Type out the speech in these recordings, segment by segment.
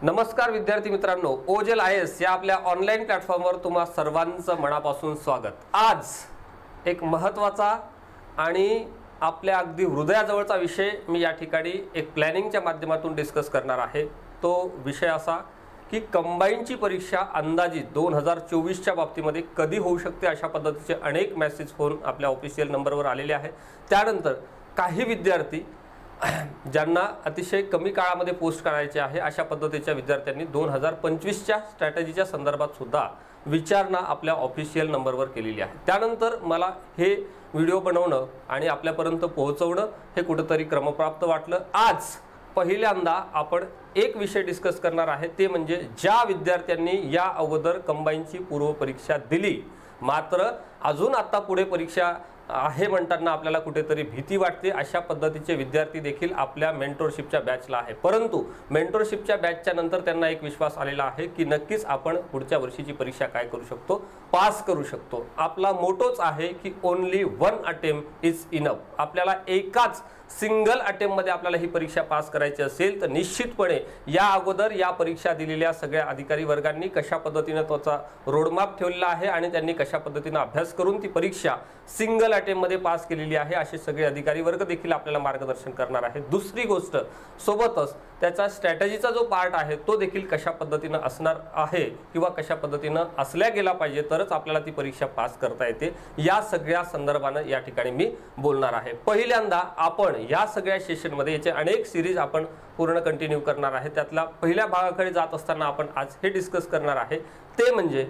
नमस्कार विद्यार्थी मित्रांनो, ओजेल IAS या आपल्या ऑनलाईन प्लॅटफॉर्मवर तुम्हा सर्वांचं मनापासून स्वागत। आज एक महत्त्वाचा आणि आपल्या अगदी हृदयाजवळचा विषय मी या ठिकाणी एक प्लॅनिंगच्या माध्यमातून डिस्कस करणार आहे। तो विषय असा की कंबाईनची परीक्षा अंदाजित 2024च्या बाबतीमध्ये कधी होऊ शकते अशा पद्धतीचे अनेक मेसेज फोन आपल्या ऑफिशियल नंबरवर आलेले आहे। त्यानंतर काही विद्यार्थी ज्यांना अतिशय कमी काळामध्ये पोस्ट करायचे आहे अशा पद्धतीच्या विद्यार्थ्यांनी 2025च्या स्ट्रॅटेजीच्या संदर्भात सुद्धा विचारणा आपल्या ऑफिशियल नंबरवर केलेली आहे। त्यानंतर मला हे व्हिडिओ बनवणं आणि आपल्यापर्यंत पोहोचवणं हे कुठेतरी क्रमप्राप्त वाटलं। आज पहिल्यांदा आपण एक विषय डिस्कस करणार आहे, ते म्हणजे ज्या विद्यार्थ्यांनी या अगोदर कंबाईनची पूर्व परीक्षा दिली मात्र अजून आता पुढे परीक्षा आहे म्हणताना आपल्याला कुठेतरी भीती वाटते, अशा पद्धतीचे विद्यार्थी देखील आपल्या मेंटरशिपच्या बॅचला आहे। परंतु मेंटरशिपच्या बॅचच्या नंतर त्यांना एक विश्वास आलेला आहे की नक्कीच आपण पुढच्या वर्षीची परीक्षा काय करू शकतो, पास करू शकतो। आपला मोटोच आहे की only one attempt is enough. आपल्याला एकाच सिंगल अटेम्प्ट मध्ये आपल्याला ही परीक्षा पास करायची असेल तर निश्चितपणे या अगोदर या परीक्षा दिलेल्या सगळ्या अधिकारी वर्गांनी कशा पद्धतीने त्याचा रोडमॅप ठेवलेला आहे आणि त्यांनी कशा पद्धतीने अभ्यास करून ती परीक्षा सिंगल अटेम्प्ट मध्ये पास केलेली आहे असे सगळे अधिकारी वर्ग देखील आपल्याला मार्गदर्शन करणार आहे। दुसरी गोष्ट सोबतच त्याचा स्ट्रॅटेजीचा जो पार्ट आहे तो देखील कशा पद्धतीने असणार आहे किंवा कशा पद्धतीने असल्या गेला पाहिजे तरच आपल्याला ती परीक्षा पास करता येते, या सगळ्या संदर्भाने या ठिकाणी मी बोलणार आहे। पहिल्यांदा आपण या सगळ्या सेशन मध्ये याचे अनेक सिरीज आपण पूर्ण कंटिन्यू करणार आहे। त्यातला पहिल्या भागाकडे जात असताना आपण आज हे डिस्कस करणार आहे ते म्हणजे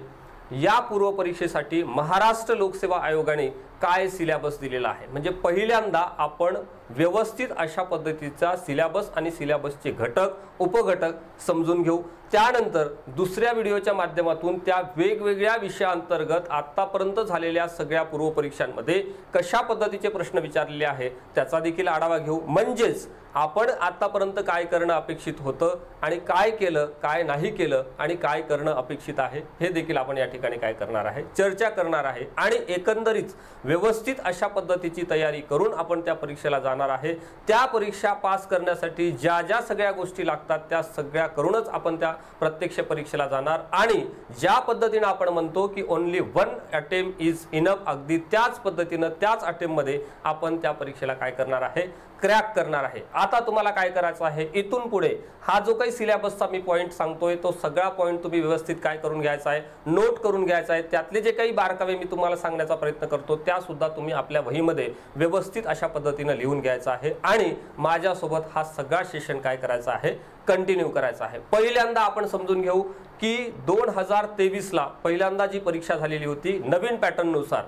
या पूर्व परीक्षेसाठी महाराष्ट्र लोकसेवा आयोगाने काय सिलेबस दिलेला आहे। म्हणजे पहिल्यांदा आपण व्यवस्थित अशा पद्धतीचा सिलेबस आणि सिलेबसचे घटक उपघटक समजून घेऊ। त्यानंतर दुसऱ्या व्हिडिओच्या माध्यमातून त्या वेगवेगळ्या विषयांतर्गत आतापर्यंत झालेल्या सगळ्या पूर्व परीक्षांमध्ये कशा पद्धतीचे प्रश्न विचारलेले आहे त्याचा देखील आढावा घेऊ। म्हणजेच आपण आतापर्यंत काय करणं अपेक्षित होतं आणि काय केलं, काय नाही केलं आणि काय करणं अपेक्षित आहे हे देखील आपण या ठिकाणी काय करणार आहे, चर्चा करणार आहे। आणि एकंदरीत व्यवस्थित अशा पद्धतीची तयारी करून आपण त्या परीक्षेला जाणार आहे। त्या परीक्षा पास करण्यासाठी ज्या ज्या सगळ्या गोष्टी लागतात त्या सगळ्या करूनच आपण त्या प्रत्यक्ष परीक्षेला जाणार। आणि ज्या पद्धतीने आपण म्हणतो की only one attempt is enough, अगदी त्याच पद्धतीने त्याच अटेम्प्ट मध्ये आपण त्या परीक्षेला काय करणार आहे, क्रॅक करणार आहे। आता तुम्हाला काय करायचं आहे, इथून पुढे हा जो काही सिलेबसचा मी पॉइंट सांगतोय तो सगळा पॉइंट तुम्ही व्यवस्थित काय करून घ्यायचा आहे, नोट करून घ्यायचा आहे। त्यातले जे काही बारकावे मी तुम्हाला सांगण्याचा प्रयत्न करतो त्या सुद्धा तुम्ही आपल्या वहीमध्ये व्यवस्थित अशा पद्धतीने लिहून घ्यायचा आहे आणि माझ्यासोबत हा सगळा सेशन काय करायचा आहे, कंटिन्यू करायचा आहे। पहिल्यांदा आपण समजून घेऊ की 2023ला पहिल्यांदा जी परीक्षा झालेली होती नवीन पॅटर्न नुसार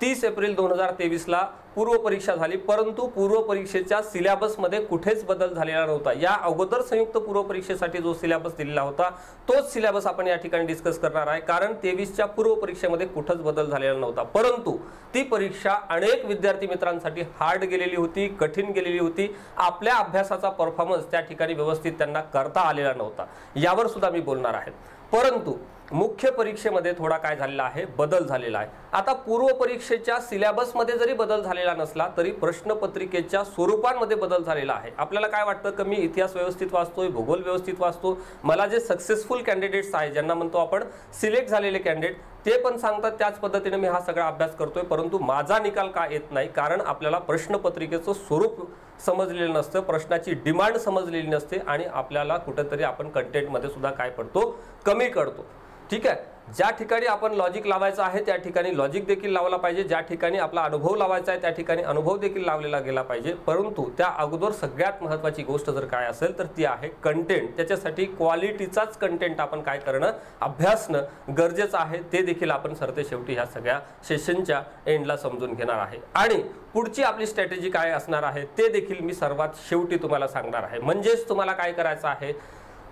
30 एप्रिल 2023ला पूर्व परीक्षा झाली, परंतु पूर्व परीक्षेच्या सिलेबस मध्ये कुठेच बदल झालेला नव्हता। या अगोदर संयुक्त पूर्व परीक्षेसाठी जो सिलेबस दिलेला होता तोच सिलेबस आपण या ठिकाणी डिस्कस करणार आहे, कारण 23च्या पूर्व परीक्षेमध्ये कुठेच बदल झालेला नव्हता। परंतु ती परीक्षा अनेक विद्यार्थी मित्रांसाठी हार्ड गेलेली होती, कठीण गेलेली होती। आपल्या अभ्यासाचा परफॉर्मन्स त्या ठिकाणी व्यवस्थित त्यांना करता आलेला नव्हता, यावर सुद्धा मी बोलणार आहे। परंतु मुख्य परीक्षेमध्ये थोडा काय झालेला आहे, बदल झालेला आहे। आता पूर्व परीक्षेच्या सिलेबस मध्ये जरी बदल झालेला नसला तरी प्रश्नपत्रिकेच्या स्वरूपांमध्ये बदल झालेला आहे। आपल्याला काय वाटतं की मी इतिहास व्यवस्थित वाचतोय, भूगोल व्यवस्थित वाचतो, मला जे सक्सेसफुल कॅन्डिडेट्स आहेत ज्यांना म्हणतो आपण सिलेक्ट झालेले कॅन्डिडेट ते पण सांगतात त्याच पद्धतीने मी हा सगळा अभ्यास करतोय, परंतु माझा निकाल का येत नाही, कारण आपल्याला प्रश्नपत्रिकेचं स्वरूप समजलेलं नसतं, प्रश्नाची डिमांड समजलेली नसते आणि आपल्याला कुठेतरी आपण कंटेंटमध्ये सुद्धा काय पडतो, कमी करतो। ठीक आहे, ज्या ठिकाणी आपण लॉजिक लावायचं आहे त्या ठिकाणी लॉजिक देखील लावला पाहिजे, ज्या ठिकाणी आपला अनुभव लावायचा आहे त्या ठिकाणी अनुभव देखील लावलेला गेला पाहिजे। परंतु त्या अगोदर सगळ्यात महत्त्वाची गोष्ट जर काय असेल तर ती आहे कंटेंट। त्याच्यासाठी क्वालिटीचाच कंटेंट आपण काय करणं, अभ्यासणं गरजेचं आहे। ते देखील आपण सरते शेवटी ह्या सगळ्या सेशनच्या एंडला समजून घेणार आहे आणि पुढची आपली स्ट्रॅटेजी काय असणार आहे ते देखील मी सर्वात शेवटी तुम्हाला सांगणार आहे। म्हणजेच तुम्हाला काय करायचं आहे,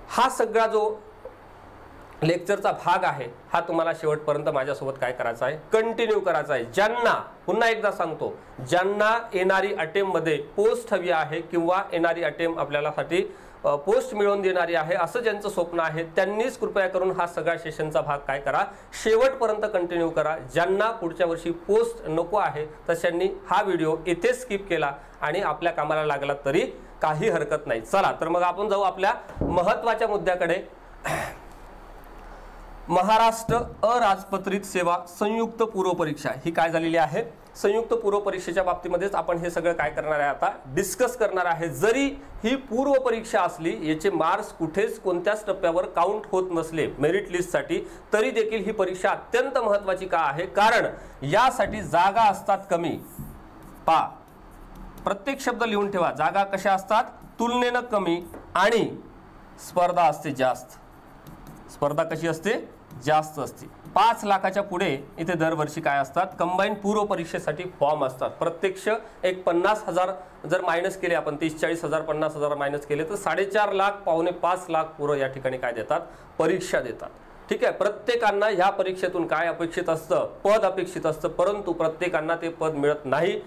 हा सगळा जो लेक्चरचा भाग आहे हा तुम्हाला शेवटपर्यंत माझ्यासोबत काय करायचा आहे, कंटिन्यू करायचा आहे। ज्यांना पुन्हा एकदा सांगतो, ज्यांना येणारी अटेम्प्ट मध्ये पोस्ट हवी आहे किंवा येणारी अटेम्प्ट आपल्याला साठी पोस्ट मिळवून देणारी आहे असं ज्यांचं स्वप्न आहे त्यांनीच कृपया करून हा सगळा सेशनचा भाग काय करा, शेवटपर्यंत कंटिन्यू करा. ज्यांना पुढच्या वर्षी पोस्ट नको आहे तशांनी हा व्हिडिओ इथे स्किप केला आणि आपल्या कामाला लागला तरी काही हरकत नाही. चला तर मग आपण जाऊ आपल्या महत्त्वाच्या मुद्द्याकडे. महाराष्ट्र अराजपत्रित सेवा संयुक्त पूर्व परीक्षा ही काय झालेली आहे. संयुक्त पूर्व परीक्षेच्या बाबतीमध्येच आपण हे सगळं काय करणार आहे आता डिस्कस करणार आहे. जरी ही पूर्व परीक्षा असली, याचे मार्क्स कुठेच कोणत्याच टप्प्यावर काउंट होत नसले मेरिट लिस्टसाठी, तरी देखील ही परीक्षा अत्यंत महत्त्वाची का आहे, कारण यासाठी जागा असतात कमी. प्रत्येक शब्द लिहून ठेवा. जागा कशा असतात, तुलनेनं कमी आणि स्पर्धा असते जास्त. स्पर्धा कशी असते, जास्त असते. 5 लाखाच्या पुढे इथे दरवर्षी काय असतात, कंबाईन पूर्व परीक्षेसाठी फॉर्म असतात. प्रत्यक्ष एक 50,000 जर मायनस केले आपण, 30-40,000 50,000 मायनस केले तर 4.5 लाख पावणे 5 लाख पूर्व या ठिकाणी काय देतात, परीक्षा देतात. ठीक आहे. प्रत्येकांना ह्या परीक्षेतून काय अपेक्षित असतं, पद अपेक्षित असतं, परंतु प्रत्येकांना ते पद मिळत नाही.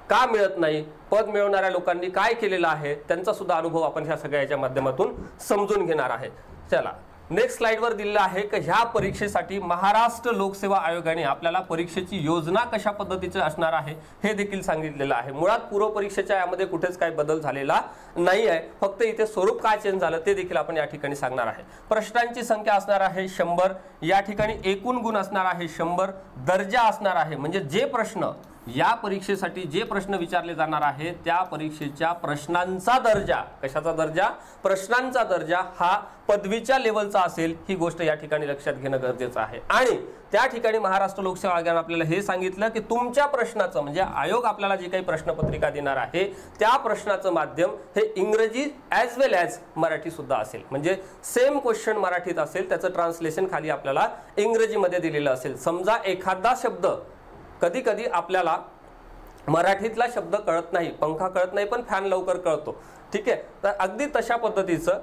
का मिळत नाही, पद मिळवणाऱ्या लोकांनी काय केलेलं आहे त्यांचा सुद्धा अनुभव आपण ह्या सगळ्याच्या माध्यमातून समजून घेणार आहे. चला नेक्स्ट स्लाइडवर दिलेलं आहे की ह्या परीक्षेसाठी महाराष्ट्र लोकसेवा आयोगाने आपल्याला परीक्षेची योजना कशा पद्धतीची असणार आहे हे देखील सांगितलेलं आहे. मुळात पूर्व परीक्षेच्या यामध्ये कुठेच काही बदल झालेला नाही आहे, फक्त इथे स्वरूप काय चेंज झालं ते देखील आपण या ठिकाणी सांगणार आहे. प्रश्नांची संख्या असणार आहे 100. या ठिकाणी एकूण गुण असणार आहे 100. दर्जा असणार आहे, म्हणजे जे प्रश्न या परीक्षेसाठी जे प्रश्न विचारले जाणार आहे त्या परीक्षेच्या प्रश्नांचा दर्जा, कशाचा दर्जा, प्रश्नांचा दर्जा हा पदवीच्या लेवलचा असेल. ही गोष्ट या ठिकाणी लक्षात घेणं गरजेचं आहे. आणि त्या ठिकाणी महाराष्ट्र लोकसेवा आयोगाने आपल्याला हे सांगितलं की तुमच्या प्रश्नाचं, म्हणजे आयोग आपल्याला जी काही प्रश्नपत्रिका देणार आहे त्या प्रश्नाचं माध्यम हे इंग्रजी ॲज वेल ॲज मराठी सुद्धा असेल. म्हणजे सेम क्वेश्चन मराठीत असेल, त्याचं ट्रान्सलेशन खाली आपल्याला इंग्रजीमध्ये दिलेलं असेल. समजा एखादा शब्द, कधी कधी आपल्याला मराठीतला शब्द कळत नाही, पंखा कळत नाही पण फॅन लवकर कळतो. ठीक आहे, तर अगदी तशा पद्धतीचं,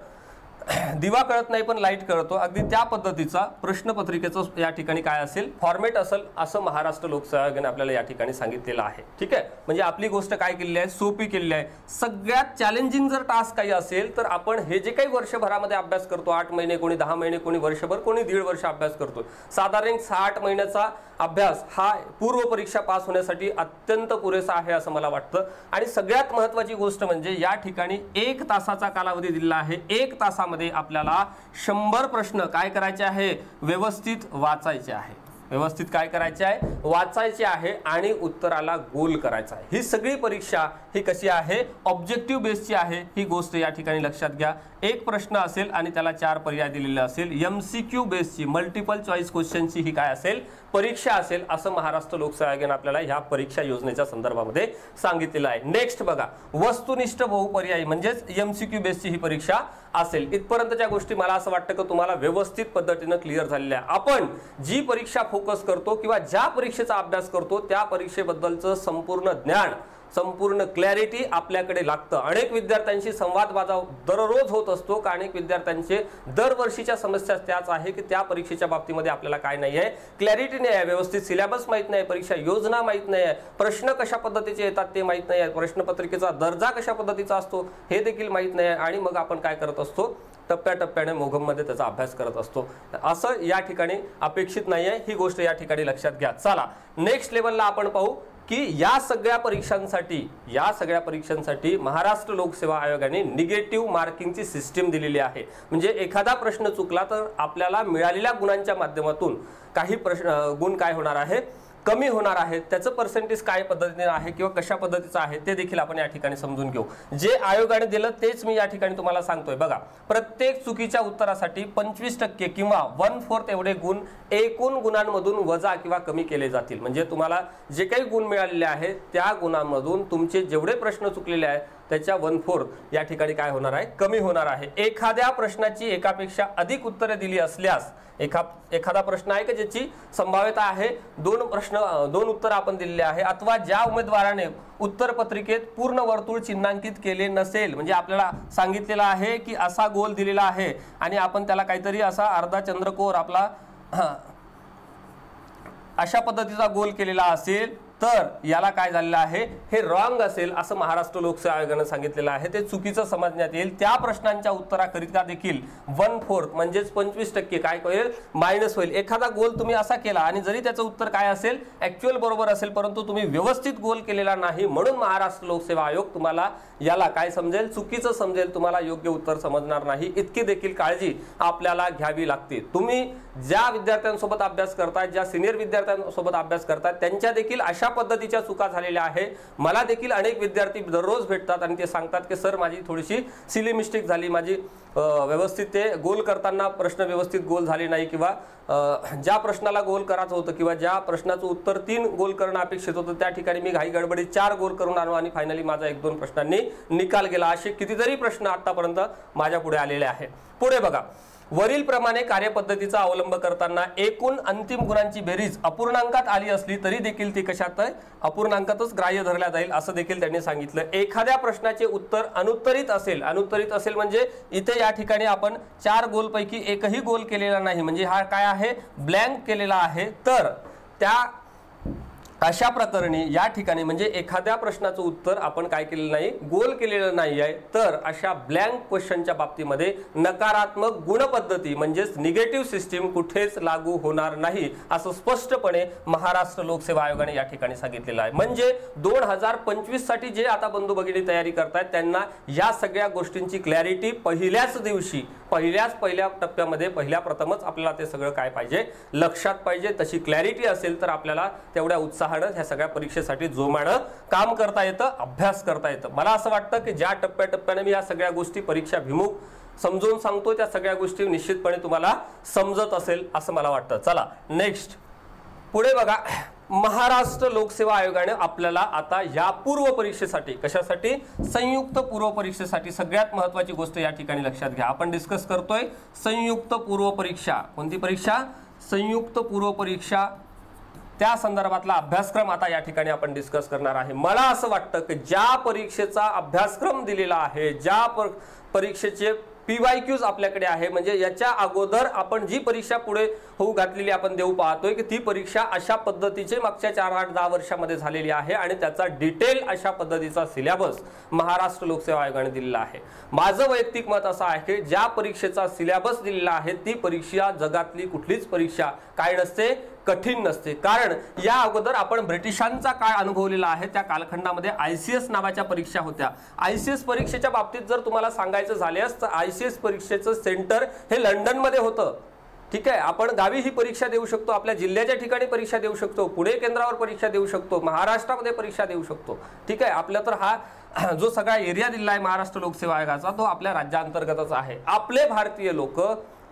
दिवा कळत नाही पण लाईट कळतो, अगदी त्या पद्धतीचा प्रश्नपत्रिकेचं या ठिकाणी काय असेल, फॉर्मेट असेल, असं महाराष्ट्र लोकसेवा आयोगाने आपल्याला या ठिकाणी सांगितलेलं आहे. ठीक आहे, म्हणजे आपली गोष्ट काय केलेली आहे, सोपी केलेली आहे. सगळ्यात चॅलेंजिंग जर टास्क काही असेल तर आपण हे जे काही वर्षभरामध्ये अभ्यास करतो, 8 महिने, कोणी 10 महिने, कोणी वर्षभर, कोणी 1.5 वर्ष अभ्यास करतो, साधारण 60 महिन्याचा अभ्यास हा पूर्व परीक्षा पास होण्यासाठी अत्यंत पुरेसा आहे असं मला वाटतं. आणि सगळ्यात महत्त्वाची गोष्ट म्हणजे या ठिकाणी 1 तासाचा कालावधी दिलेला आहे. 1 तासामध्ये आपल्याला 100 प्रश्न काय करायचे आहे, व्यवस्थित वाचायचे आहे. व्यवस्थित काय करायचे आहे, वाचायचे आहे आणि उत्तराला गोल करायचा आहे. ही सगळी परीक्षा ही कशी आहे, ऑब्जेक्टिव्ह बेसची आहे. ही गोष्ट या ठिकाणी लक्षात घ्या. एक प्रश्न असेल आणि त्याला 4 पर्याय दिलेले असेल. MCQ बेसची, मल्टिपल चॉईस क्वेश्चनची ही काय असेल, परीक्षा असेल, असं महाराष्ट्र लोकसेवा आयोगाने आपल्याला ह्या परीक्षा योजनेच्या संदर्भामध्ये सांगितलेलं आहे. नेक्स्ट बघा, वस्तुनिष्ठ बहुपर्यायी म्हणजेच MCQ बेसची ही परीक्षा असेल. इथपर्यंतच्या गोष्टी मला असं वाटतं की तुम्हाला व्यवस्थित पद्धतीने क्लिअर झालेल्या आहे. आपण जी परीक्षा फोकस करतो किंवा ज्या परीक्षेचा अभ्यास करतो त्या परीक्षेबद्दलचं संपूर्ण ज्ञान, संपूर्ण क्लॅरिटी आपल्याकडे लागतं. अनेक विद्यार्थ्यांशी संवाद माझा दररोज होत असतो, का अनेक विद्यार्थ्यांचे दरवर्षीच्या समस्या त्याच आहे की त्या परीक्षेच्या बाबतीमध्ये आपल्याला काय नाही आहे, क्लॅरिटी नाही आहे, व्यवस्थित सिलेबस माहीत नाही, परीक्षा योजना माहीत नाही आहे, प्रश्न कशा पद्धतीचे येतात ते माहीत नाही आहे, प्रश्नपत्रिकेचा दर्जा कशा पद्धतीचा असतो हे देखील माहीत नाही आहे. आणि मग आपण काय करत असतो, टप्प्याटप्प्याने मोघममध्ये त्याचा अभ्यास करत असतो. असं या ठिकाणी अपेक्षित नाही आहे. ही गोष्ट या ठिकाणी लक्षात घ्या. चला नेक्स्ट लेवलला आपण पाहू की या सगळ्या परीक्षांसाठी महाराष्ट्र लोकसेवा आयोगाने निगेटिव्ह मार्किंगची सिस्टीम दिलेली आहे. म्हणजे एखादा प्रश्न चुकला तर आपल्याला मिळालेल्या गुणांच्या माध्यमातून काही गुण काय होणार आहे, कमी होणार आहे. त्याचं पर्सेंटेज काय पद्धतीने आहे किंवा कशा पद्धतीचं आहे ते देखील आपण या ठिकाणी समजून घेऊ. जे आयोगाने दिलं तेच मी या ठिकाणी तुम्हाला सांगतोय. बघा, प्रत्येक चुकीच्या उत्तरासाठी 25% किंवा 1/4 एवढे गुण एकूण गुणांमधून वजा किंवा कमी केले जातील. म्हणजे तुम्हाला जे काही गुण मिळालेले आहेत त्या गुणांमधून तुमचे जेवढे प्रश्न चुकलेले आहेत त्याच्या 1/4 या ठिकाणी काय होणार आहे, कमी होणार आहे. एखाद्या प्रश्नाची एकापेक्षा अधिक उत्तरे दिली असल्यास, एखादा प्रश्न आहे की ज्याची संभाव्यता आहे 2 उत्तर आपण दिलेले आहे, अथवा ज्या उमेदवाराने उत्तर पत्रिकेत पूर्ण वर्तुळ चिन्हांकित केले नसेल, म्हणजे आपल्याला सांगितलेलं आहे की असा गोल दिलेला आहे आणि आपण त्याला काहीतरी असा अर्धा चंद्रकोर आपला अशा पद्धतीचा गोल केलेला असेल तर याला काय झालेलं आहे, हे रॉंग असेल असं महाराष्ट्र लोकसेवा आयोगाने सांगितलेलं आहे, ते चुकीचं समजण्यात येईल. त्या प्रश्नांच्या उत्तराकरिता देखील 1/4 म्हणजेच 25% काय होईल, मायनस होईल. एखादा गोल तुम्ही असा केला आणि जरी त्याचं उत्तर काय असेल, ऍक्च्युअल बरोबर असेल, परंतु तुम्ही व्यवस्थित गोल केलेला नाही, म्हणून महाराष्ट्र लोकसेवा आयोग तुम्हाला याला काय समजेल, चुकीचं समजेल, तुम्हाला योग्य उत्तर समजणार नाही. इतकी देखील काळजी आपल्याला घ्यावी लागते. तुम्ही ज्या विद्यार्थ्यांसोबत अभ्यास करताय, ज्या सिनियर विद्यार्थ्यांसोबत अभ्यास करताय, त्यांच्या देखील अशा पद्धतीच्या चुका झालेल्या आहे. मला देखील अनेक विद्यार्थी दररोज भेटतात आणि ते सांगतात की सर माझी थोडीशी सिली मिस्टेक झाली, माझी व्यवस्थित ते गोल करताना प्रश्न व्यवस्थित गोल झाले नाही, किंवा ज्या प्रश्नाला गोल करायचं होतं किंवा ज्या प्रश्नाचं उत्तर 3 गोल करणं अपेक्षित होतं त्या ठिकाणी मी घाई गडबडीत 4 गोल करून आलो आणि फायनली माझा 1-2 प्रश्नांनी निकाल गेला. असे कितीतरी प्रश्न आतापर्यंत माझ्या पुढे आलेले आहे. पुढे बघा, वरील प्रमाणे कार्यपद्धतीचा अवलंब करताना एकूण अंतिम गुणांची बेरीज अपूर्णांकात आली असली तरी देखील ती कशात आहे, अपूर्णांकातच ग्राह्य धरल्या जाईल असं देखील त्यांनी सांगितलं. एखाद्या प्रश्नाचे उत्तर अनुत्तरित असेल, अनुत्तरित असेल म्हणजे इथे या ठिकाणी आपण 4 गोलपैकी एकही गोल केलेला नाही, म्हणजे हा काय आहे, ब्लँक केलेला आहे. तर त्या अशा प्रकरणी या ठिकाणी म्हणजे एखाद्या प्रश्नाचं उत्तर आपण काय केलेलं नाही, गोल केलेलं नाही आहे, तर अशा ब्लँक क्वेश्चनच्या बाबतीमध्ये नकारात्मक गुणपद्धती म्हणजेच निगेटिव्ह सिस्टीम कुठेच लागू होणार नाही असं स्पष्टपणे महाराष्ट्र लोकसेवा आयोगाने या ठिकाणी सांगितलेलं आहे. म्हणजे 2025 साठी जे आता बंधू भगिनी तयारी करतायत त्यांना या सगळ्या गोष्टींची क्लॅरिटी पहिल्याच दिवशी, पहिल्या टप्प्यामध्ये प्रथमच आपल्याला ते सगळं काय पाहिजे, लक्षात पाहिजे. तशी क्लॅरिटी असेल तर आपल्याला तेवढ्या उत्साहाने ह्या सगळ्या परीक्षेसाठी जोमानं काम करता येतं, अभ्यास करता येतं. मला असं वाटतं की ज्या टप्प्याटप्प्याने मी या सगळ्या गोष्टी परीक्षाभिमुख समजून सांगतो त्या सगळ्या गोष्टी निश्चितपणे तुम्हाला समजत असेल असं मला वाटतं. चला नेक्स्ट पुढे बघा, महाराष्ट्र लोकसेवा आयोगाने आपल्याला आता या पूर्व परीक्षेसाठी, कशासाठी, संयुक्त पूर्व परीक्षेसाठी सगळ्यात महत्त्वाची गोष्ट या ठिकाणी लक्षात घ्या. आपण डिस्कस करतोय संयुक्त पूर्व परीक्षा. कोणती परीक्षा, संयुक्त पूर्व परीक्षा, त्या संदर्भातला अभ्यासक्रम आता या ठिकाणी आपण डिस्कस करणार आहे. मला असं वाटतं की ज्या परीक्षेचा अभ्यासक्रम दिलेला आहे, ज्या परीक्षेचे PYQs आपल्याकडे आहे, म्हणजे याच्या अगोदर आपण जी परीक्षा पुढे होऊ घातलेली आपण देऊ पाहतोय की ती परीक्षा अशा पद्धतीचे मागच्या 4-8-10 वर्षामध्ये झालेली आहे आणि त्याचा डिटेल अशा पद्धतीचा सिलेबस महाराष्ट्र लोकसेवा आयोगाने दिलेला आहे. माझं वैयक्तिक मत असं आहे की ज्या परीक्षेचा सिलेबस दिलेला आहे ती परीक्षा जगातली कुठलीच परीक्षा काय नसते, कठीण नसते. कारण या अगोदर आपण ब्रिटिशांचा काळ अनुभवलेला आहे. त्या कालखंडामध्ये ICS नावाच्या परीक्षा होत्या. ICS परीक्षेच्या बाबतीत जर तुम्हाला सांगायचं झाल्यास तर ICS परीक्षेचं सेंटर हे लंडनमध्ये होतं. ठीक आहे, आपण गावी ही परीक्षा देऊ शकतो, आपल्या जिल्ह्याच्या ठिकाणी परीक्षा देऊ शकतो, पुणे केंद्रावर परीक्षा देऊ शकतो, महाराष्ट्रामध्ये परीक्षा देऊ शकतो. ठीक आहे, आपल्या तर हा जो सगळा एरिया दिला आहे महाराष्ट्र लोकसेवा आयोगाचा तो आपल्या राज्यांतर्गतच आहे. आपले भारतीय लोक,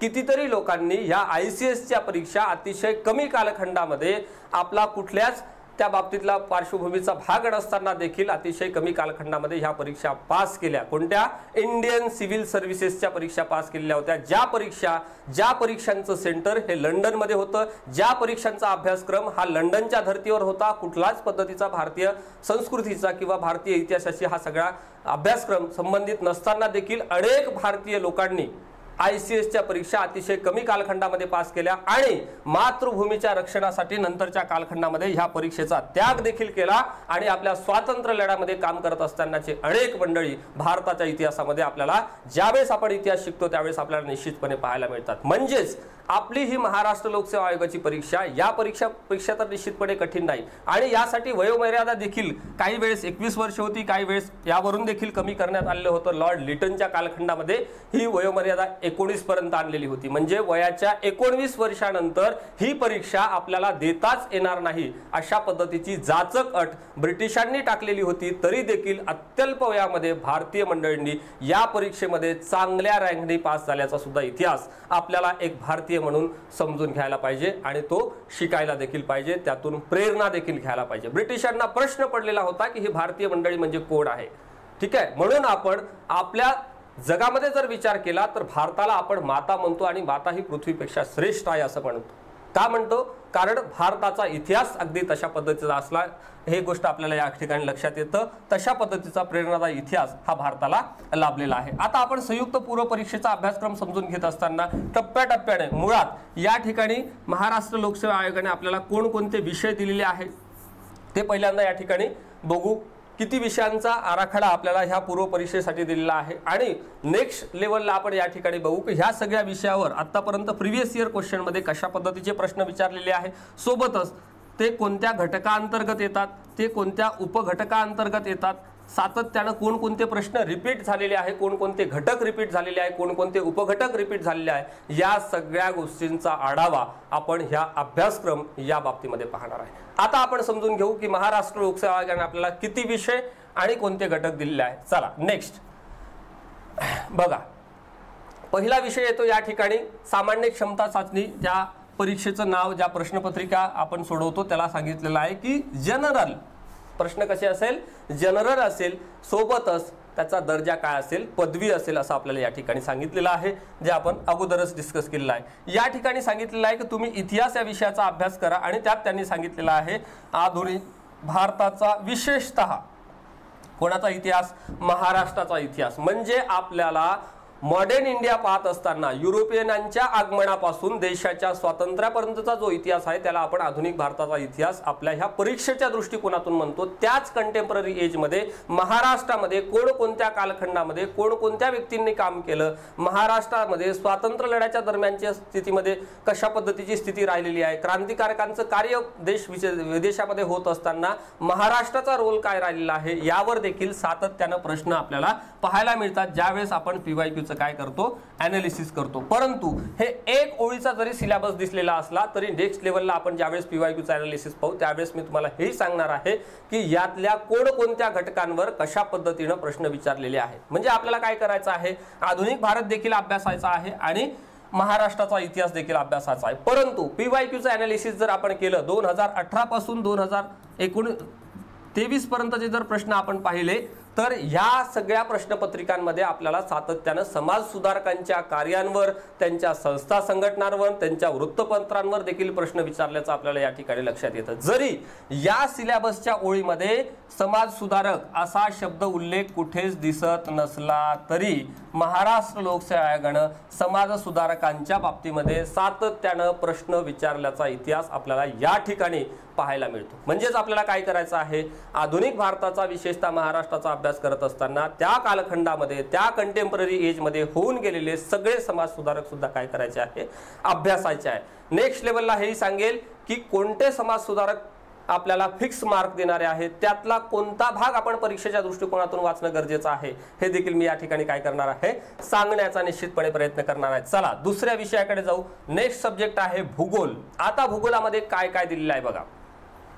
कितीतरी लोकांनी या ICSच्या परीक्षा अतिशय कमी कालखंडामध्ये आपला कुठल्याच त्या बाबतीतला पार्श्वभूमीचा भाग नसताना देखील अतिशय कमी कालखंडामध्ये ह्या परीक्षा पास केल्या. कोणत्या, इंडियन सिव्हिल सर्व्हिसेसच्या परीक्षा पास केलेल्या होत्या. ज्या परीक्षांचं सेंटर हे लंडनमध्ये होतं, ज्या परीक्षांचा अभ्यासक्रम हा लंडनच्या धर्तीवर होता, कुठलाच पद्धतीचा भारतीय संस्कृतीचा किंवा भारतीय इतिहासाशी हा सगळा अभ्यासक्रम संबंधित नसताना देखील अनेक भारतीय लोकांनी ICSच्या परीक्षा अतिशय कमी कालखंडामध्ये पास केल्या आणि मातृभूमीच्या रक्षणासाठी नंतरच्या कालखंडामध्ये ह्या परीक्षेचा त्याग देखील केला आणि आपल्या स्वातंत्र्य लढ्यामध्ये काम करत असतानाचे अनेक मंडळी भारताच्या इतिहासामध्ये आपल्याला ज्यावेळेस आपण इतिहास शिकतो त्यावेळेस आपल्याला निश्चितपणे पाहायला मिळतात. म्हणजेच आपली ही महाराष्ट्र लोकसेवा आयोगाची परीक्षा, या परीक्षा तर निश्चितपणे कठीण नाही आणि यासाठी वयोमर्यादा देखील काही वेळेस 21 वर्ष होती, काही वेळेस यावरून देखील कमी करण्यात आलेलं होतं. लॉर्ड लिटनच्या कालखंडामध्ये ही वयोमर्यादा 19 पर्यंत आणलेली होती. म्हणजे वयाच्या 19 वर्षानंतर ही परीक्षा आपल्याला देताच येणार नाही अशा पद्धतीची जाचक अट ब्रिटिशांनी टाकलेली होती. तरी देखील अत्यल्प वयामध्ये भारतीय मंडळींनी या परीक्षेमध्ये चांगल्या रँकने पास झाल्याचा सुद्धा इतिहास आपल्याला एक भारतीय म्हणून समजून घ्यायला पाहिजे आणि तो शिकायला देखील पाहिजे, त्यातून प्रेरणा देखील घ्यायला पाहिजे. ब्रिटिशांना प्रश्न पडलेला होता की ही भारतीय मंडळी म्हणजे कोण आहे. ठीक आहे, म्हणून आपण आपल्या जगामध्ये जर विचार केला तर भारताला आपण माता म्हणतो आणि माता ही पृथ्वीपेक्षा श्रेष्ठ आहे असं म्हणतो. का म्हणतो, कारण भारताचा इतिहास अगदी तशा पद्धतीचा असला, हे गोष्ट आपल्याला या ठिकाणी लक्षात येतं. तशा पद्धतीचा प्रेरणादायी इतिहास हा भारताला लाभलेला आहे. आता आपण संयुक्त पूर्व परीक्षेचा अभ्यासक्रम समजून घेत असताना टप्प्याटप्प्याने मुळात या ठिकाणी महाराष्ट्र लोकसेवा आयोगाने आपल्याला कोणकोणते विषय दिलेले आहेत ते पहिल्यांदा या ठिकाणी बघू. किती विषयांचा आराखडा आपल्याला ह्या पूर्व परीक्षेसाठी दिलेला आहे आणि नेक्स्ट लेवलला आपण या ठिकाणी बघू की ह्या सगळ्या विषयावर आतापर्यंत प्रिव्हियस इयर क्वेश्चनमध्ये कशा पद्धतीचे प्रश्न विचारलेले आहे, सोबतच ते कोणत्या घटकांतर्गत येतात, ते कोणत्या उपघटकांतर्गत येतात, सातत्यानं कोणकोणते प्रश्न रिपीट झालेले आहे, कोणकोणते घटक रिपीट झालेले आहे, कोणकोणते उपघटक रिपीट झालेले आहे, या सगळ्या गोष्टींचा आढावा आपण ह्या अभ्यासक्रम या बाबतीमध्ये पाहणार आहे. आता आपण समजून घेऊ की महाराष्ट्र लोकसेवा आयोगाने आपल्याला किती विषय आणि कोणते घटक दिलेले आहेत. चला नेक्स्ट बघा. पहिला विषय येतो या ठिकाणी सामान्य क्षमता चाचणी. ज्या परीक्षेचं नाव, ज्या प्रश्नपत्रिका आपण सोडवतो त्याला सांगितलेलं आहे की जनरल. प्रश्न कसे असेल? जनरल असेल, सोबतच त्याचा दर्जा काय असेल? पदवी असेल, असं आपल्याला या ठिकाणी सांगितलेलं आहे, जे आपण अगोदरच डिस्कस केलेलं आहे. या ठिकाणी सांगितलेलं आहे की तुम्ही इतिहास या विषयाचा अभ्यास करा आणि त्यात त्यांनी सांगितलेलं आहे आधुनिक भारताचा, विशेषतः कोणाचा इतिहास? महाराष्ट्राचा इतिहास. म्हणजे आपल्याला मॉडर्न इंडिया पाहत असताना युरोपियनांच्या आगमनापासून देशाच्या स्वातंत्र्यापर्यंतचा जो इतिहास आहे त्याला आपण आधुनिक भारताचा इतिहास आपल्या ह्या परीक्षेच्या दृष्टिकोनातून म्हणतो. त्याच कंटेम्पररी एजमध्ये महाराष्ट्रामध्ये कोणकोणत्या कालखंडामध्ये कोणकोणत्या व्यक्तींनी काम केलं, महाराष्ट्रामध्ये स्वातंत्र्य लढ्याच्या दरम्यानच्या स्थितीमध्ये कशा पद्धतीची स्थिती राहिलेली आहे, क्रांतिकारकांचं कार्य देश विदेशामध्ये होत असताना महाराष्ट्राचा रोल काय राहिलेला आहे, यावर देखील सातत्यानं प्रश्न आपल्याला पाहायला मिळतात ज्यावेळेस आपण PYQ काय करतो? ॲनालिसिस करतो. परंतु हे एक ओळीचा जरी सिलेबस दिसलेला असला तरी नेक्स्ट लेवलला आपण ज्यावेळेस PYQचं ॲनालिसिस पाहू त्यावेळेस मी तुम्हाला हेही सांगणार आहे की यातल्या कोणकोणत्या घटकांवर कशा पद्धतीनं प्रश्न विचारलेले आहेत. म्हणजे आपल्याला काय करायचं आहे? आधुनिक भारत देखील अभ्यासायचा आहे आणि महाराष्ट्राचा इतिहास देखील अभ्यासाचा आहे. परंतु PYQचं ॲनालिसिस जर आपण केलं 2018 पासून 2023 पर्यंतचे जर प्रश्न आपण पाहिले तर ह्या सगळ्या प्रश्नपत्रिकांमध्ये आपल्याला सातत्यानं समाज सुधारकांच्या कार्यांवर, त्यांच्या संस्था संघटनांवर, त्यांच्या वृत्तपत्रांवर देखील प्रश्न विचारल्याचं आपल्याला या ठिकाणी लक्षात येतं. जरी या सिलेबसच्या ओळीमध्ये समाज सुधारक असा शब्द उल्लेख कुठेच दिसत नसला तरी महाराष्ट्र लोकसेवा आयोगानं समाज सुधारकांच्या बाबतीमध्ये सातत्यानं प्रश्न विचारल्याचा इतिहास आपल्याला या ठिकाणी पाहायला मिळतो. म्हणजेच आपल्याला काय करायचं आहे? आधुनिक भारताचा, विशेषतः महाराष्ट्राचा अभ्यास करत असताना त्या कालखंडामध्ये, त्या कंटेम्पररी एजमध्ये होऊन गेलेले सगळे समाज सुधारक सुद्धा काय करायचे आहे? अभ्यासायचे आहे. नेक्स्ट लेवलला हेही सांगेल की कोणते समाज सुधारक आपल्याला फिक्स मार्क देणारे आहेत, त्यातला कोणता भाग आपण परीक्षेच्या दृष्टिकोनातून वाचणं गरजेचं आहे हे देखील मी या ठिकाणी काय करणार आहे? सांगण्याचा निश्चितपणे प्रयत्न करणार आहे. चला दुसऱ्या विषयाकडे जाऊ. नेक्स्ट सब्जेक्ट आहे भूगोल. आता भूगोलामध्ये काय काय दिलेलं आहे बघा.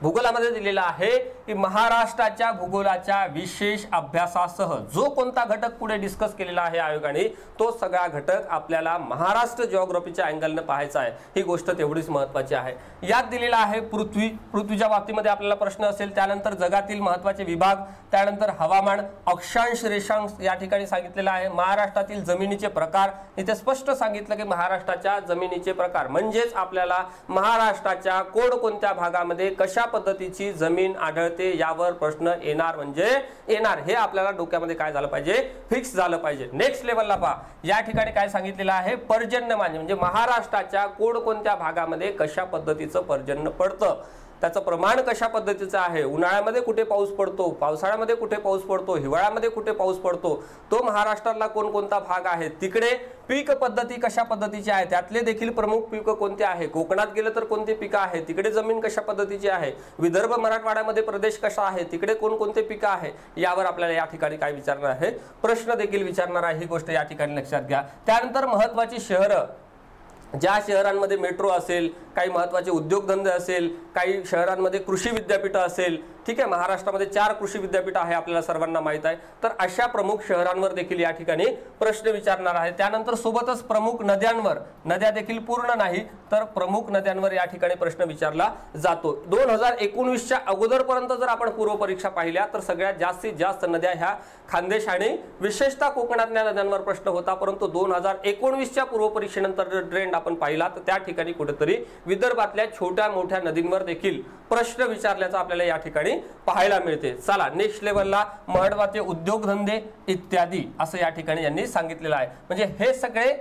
भूगोलामध्ये दिलेला आहे की महाराष्ट्राच्या भूगोलाच्या विशेष अभ्यासासह जो कोणता घटक पुढे डिस्कस केलेला आहे आयोगाने तो सगळा घटक आपल्याला महाराष्ट्र जिओग्राफीच्या अँगलने पाहायचा आहे. ही गोष्ट तेवढीच महत्त्वाची आहे. यात दिलेला आहे पृथ्वी. पृथ्वीच्या बाबतीमध्ये आपल्याला प्रश्न असेल. त्यानंतर जगातील महत्त्वाचे विभाग, त्यानंतर हवामान, अक्षांश, रेषांश या ठिकाणी सांगितलेला आहे. महाराष्ट्रातील जमिनीचे प्रकार, इथे स्पष्ट सांगितलं की महाराष्ट्राच्या जमिनीचे प्रकार म्हणजेच आपल्याला महाराष्ट्राच्या कोणकोणत्या भागामध्ये कशा पद्धतीची जमीन आढळते यावर प्रश्न येणार म्हणजे येणार. हे आपल्याला डोक्यामध्ये काय झालं पाहिजे? फिक्स झालं पाहिजे. नेक्स्ट लेवलला पहा. या ठिकाणी काय सांगितलेलं आहे? पर्जन्यमान म्हणजे महाराष्ट्राच्या कोणकोणत्या भागामध्ये कशा पद्धतीचं पर्जन्य पडतं, त्याचं प्रमाण कशा पद्धतीचं आहे, उन्हाळ्यामध्ये कुठे पाऊस पडतो, पावसाळ्यामध्ये कुठे पाऊस पडतो, हिवाळ्यामध्ये कुठे पाऊस पडतो, तो महाराष्ट्रातला कोणकोणता भाग आहे, तिकडे पीक पद्धती कशा पद्धतीची आहे, त्यातले देखील प्रमुख पीक कोणते आहे, कोकणात गेलं तर कोणते पीक आहे, तिकडे जमीन कशा पद्धतीची आहे, विदर्भ मराठवाड्यामध्ये प्रदेश कसा आहे, तिकडे कोणकोणते पीक आहे, यावर आपल्याला या ठिकाणी काय विचारणार आहे? प्रश्न देखील विचारणार आहे. ही गोष्ट या ठिकाणी लक्षात घ्या. त्यानंतर महत्त्वाची शहरं, ज्या शहरांमध्ये मेट्रो असेल, काही महत्त्वाचे उद्योगधंदे असेल, काही शहरांमध्ये कृषी विद्यापीठ असेल, ठीक आहे, महाराष्ट्रामध्ये 4 कृषी विद्यापीठ आहे आपल्याला सर्वांना माहित आहे, तर अशा प्रमुख शहरांवर देखील या ठिकाणी प्रश्न विचारणार आहे. त्यानंतर सोबतच प्रमुख नद्यांवर, नद्या देखील पूर्ण नाही तर प्रमुख नद्यांवर या ठिकाणी प्रश्न विचारला जातो. 2019च्या अगोदरपर्यंत जर आपण पूर्व परीक्षा पाहिल्या तर सगळ्यात जास्तीत जास्त नद्या ह्या खानदेश आणि विशेषतः कोकणातल्या नद्यांवर प्रश्न होता. परंतु 2019च्या पूर्व परीक्षेनंतर ट्रेंड आपण पाहिला तर त्या ठिकाणी कुठेतरी विदर्भातल्या छोट्या मोठ्या नदींवर देखील प्रश्न विचारल्याचा आपल्याला या ठिकाणी पाहायला मिळते. चला नेक्स्ट लेवलला महत्त्वाचे उद्योगधंदे इत्यादी असं या ठिकाणी यांनी सांगितलेलं आहे. म्हणजे हे सगळे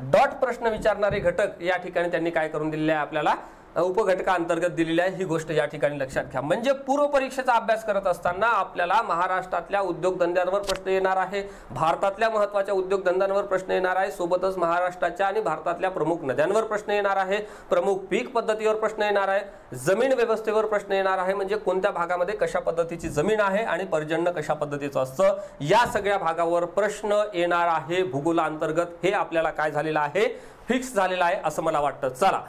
डॉट प्रश्न विचारणारे घटक या ठिकाणी त्यांनी काय करून दिलेले आहे? आपल्याला उपघटकांतर्गत दिलेली आहे, ही गोष्ट या ठिकाणी लक्षात घ्या. म्हणजे पूर्व परीक्षेचा अभ्यास करत असताना आपल्याला महाराष्ट्रातल्या उद्योगधंद्यांवर प्रश्न येणार आहे, भारतातल्या महत्त्वाच्या उद्योगधंद्यांवर प्रश्न येणार आहे, सोबतच महाराष्ट्राच्या आणि भारतातल्या प्रमुख नद्यांवर प्रश्न येणार आहे, प्रमुख पीक पद्धतीवर प्रश्न येणार आहे, जमीन व्यवस्थेवर प्रश्न येणार आहे, म्हणजे कोणत्या भागामध्ये कशा पद्धतीची जमीन आहे आणि पर्जन्य कशा पद्धतीचं असतं, या सगळ्या भागावर प्रश्न येणार आहे भूगोलांतर्गत. हे आपल्याला काय झालेलं आहे, फिक्स झालेलं आहे असं मला वाटतं. चला